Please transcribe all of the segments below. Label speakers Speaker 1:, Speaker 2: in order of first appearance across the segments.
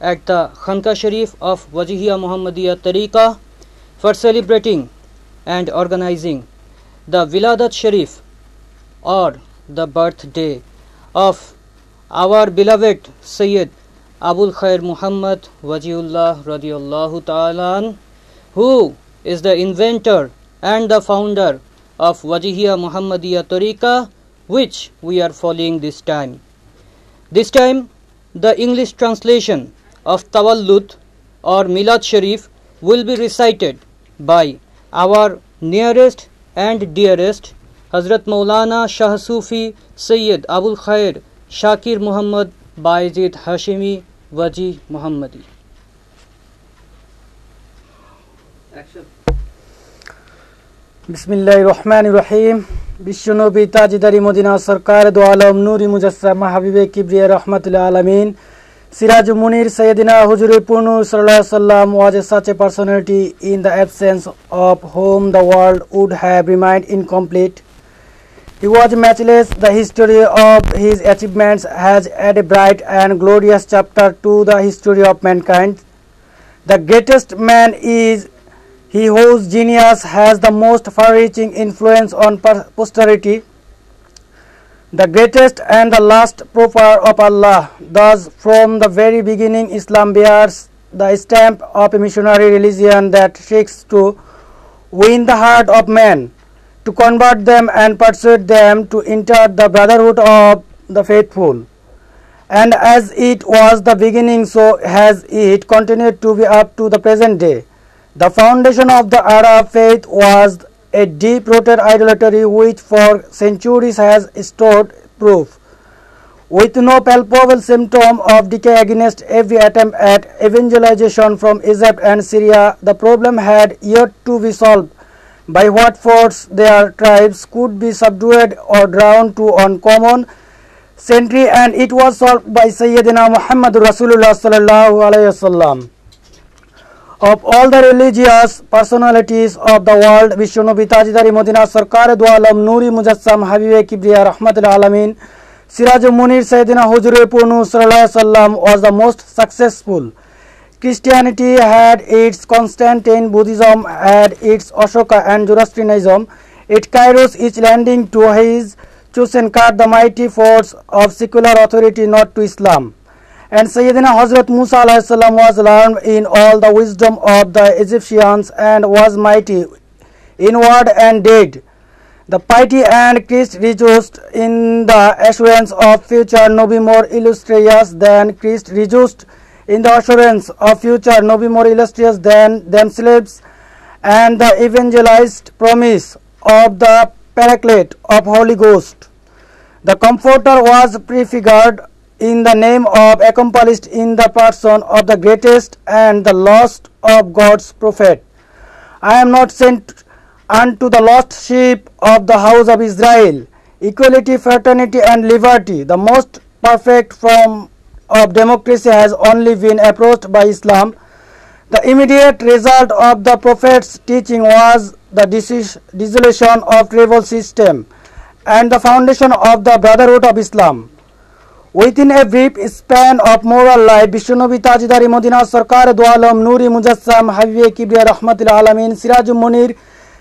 Speaker 1: at the Khanqa Sharif of Wajihia Muhammadiyya Tariqa for celebrating and organizing the Wiladat Sharif, or the birthday of our beloved Sayyid Abul Khair Muhammad Wajiullah radiyallahu ta'ala, who is the inventor and the founder of Wajihia Muhammadiyya Tariqa, which we are following this time. This time, the English translation of Tawallud or Milad Sharif will be recited by our nearest and dearest Hazrat Maulana Shah Sufi Sayyid Abul Khair Shakir Muhammad Bayezid Hashimi Waji Muhammadi.
Speaker 2: Action.
Speaker 3: बिस्मिल्लाहिर्रहमानिर्रहीम। विश्वनबी ताजदारी Medina सरकार दो आलम नूरी मुजस्समा हबीबे किब्रिया रहमतुल आलमीन Sirajul Munir Sayyidina Huzur Purnu Sallallahu Alaihi Wasallam was such a personality in the absence of whom the world would have remained incomplete. He was matchless. The history of his achievements has added a bright and glorious chapter to the history of mankind. The greatest man is he whose genius has the most far-reaching influence on posterity. The greatest and the last prophet of Allah. Thus, from the very beginning, Islam bears the stamp of a missionary religion that seeks to win the heart of men, to convert them and persuade them to enter the brotherhood of the faithful. And as it was the beginning, so has it continued to be up to the present day. The foundation of the Arab faith was a deep-rooted idolatry which for centuries has stood proof. With no palpable symptom of decay against every attempt at evangelization from Egypt and Syria, the problem had yet to be solved. By what force their tribes could be subdued or drawn to one common century, and it was solved by Sayyidina Muhammad Rasulullah Sallallahu Alaihi Wasallam. Of all the religious personalities of the world, Vishwanabi Tajdari Madina Sarkar Do Alam Nuri Mujassam Habibe Kibriya Rahmatul Alamin Sirajul Munir Sayyidina Huzur Purnu Sallallahu Alaihi Wasallam was the most successful. Christianity had its Constantine, Buddhism had its Ashoka, and Zoroastrianism its Kairos, each lending to his chosen card the mighty force of secular authority, not to Islam. And Sayyidina Hazrat Musa alayhi salam was learned in all the wisdom of the Egyptians and was mighty in word and deed. The piety and Christ rejoiced in the assurance of future Nabi more illustrious than Christ rejoiced in the assurance of future Nabi more illustrious than themselves, and the evangelized promise of the Paraclete of Holy Ghost. The Comforter was prefigured in the name of accomplished in the person of the greatest and the last of God's prophet. I am not sent unto the lost sheep of the house of Israel. Equality, fraternity and liberty, the most perfect form of democracy, has only been approached by Islam. The immediate result of the prophet's teaching was the dissolution of tribal system and the foundation of the brotherhood of Islam. Within a brief span of moral life, Vishwanabi Tajdari Madina Sarkar Do Alam Nuri Mujassam Habibe Kibriya Rahmatul Alamin Sirajul Munir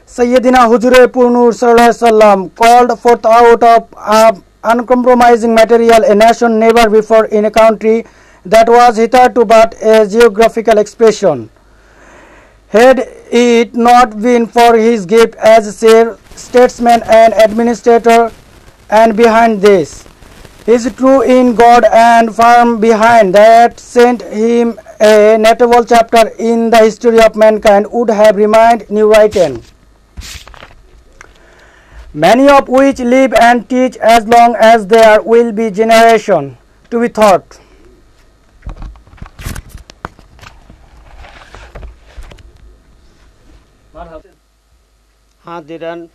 Speaker 3: Sayyidina Huzur Purnu Sallallahu Alaihi Wasallam called forth out of uncompromising material a nation never before in a country that was hitherto but a geographical expression. Had it not been for his gift as a statesman and administrator, and behind this is true in God and firm behind that sent him a notable chapter in the history of mankind, would have remained new written, many of which live and teach as long as there will be generation to be taught.
Speaker 1: Hadiran